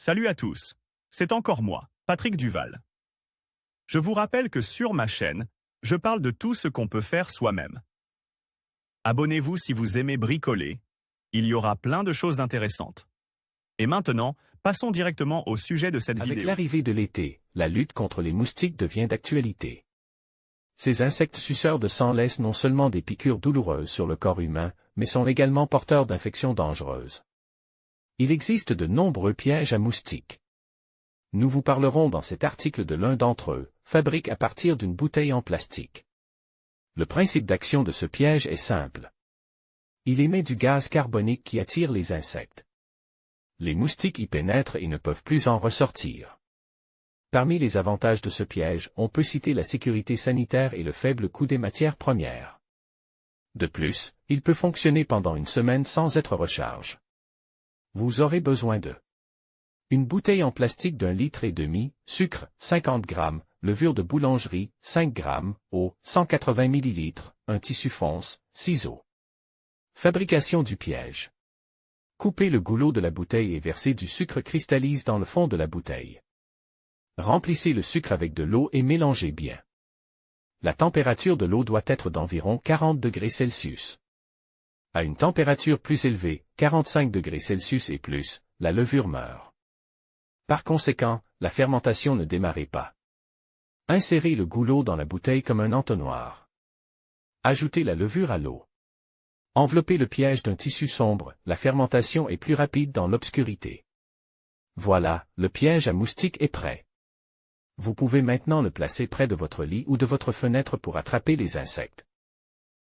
Salut à tous, c'est encore moi, Patrick Duval. Je vous rappelle que sur ma chaîne, je parle de tout ce qu'on peut faire soi-même. Abonnez-vous si vous aimez bricoler, il y aura plein de choses intéressantes. Et maintenant, passons directement au sujet de cette vidéo. Avec l'arrivée de l'été, la lutte contre les moustiques devient d'actualité. Ces insectes suceurs de sang laissent non seulement des piqûres douloureuses sur le corps humain, mais sont également porteurs d'infections dangereuses. Il existe de nombreux pièges à moustiques. Nous vous parlerons dans cet article de l'un d'entre eux, fabriqué à partir d'une bouteille en plastique. Le principe d'action de ce piège est simple. Il émet du gaz carbonique qui attire les insectes. Les moustiques y pénètrent et ne peuvent plus en ressortir. Parmi les avantages de ce piège, on peut citer la sécurité sanitaire et le faible coût des matières premières. De plus, il peut fonctionner pendant une semaine sans être recharge. Vous aurez besoin de une bouteille en plastique d'1,5 litre, sucre, 50 g, levure de boulangerie, 5 g, eau, 180 ml, un tissu fonce, ciseaux. Fabrication du piège. Coupez le goulot de la bouteille et versez du sucre cristallise dans le fond de la bouteille. Remplissez le sucre avec de l'eau et mélangez bien. La température de l'eau doit être d'environ 40 degrés Celsius. À une température plus élevée, 45 degrés Celsius et plus, la levure meurt. Par conséquent, la fermentation ne démarre pas. Insérez le goulot dans la bouteille comme un entonnoir. Ajoutez la levure à l'eau. Enveloppez le piège d'un tissu sombre, la fermentation est plus rapide dans l'obscurité. Voilà, le piège à moustiques est prêt. Vous pouvez maintenant le placer près de votre lit ou de votre fenêtre pour attraper les insectes.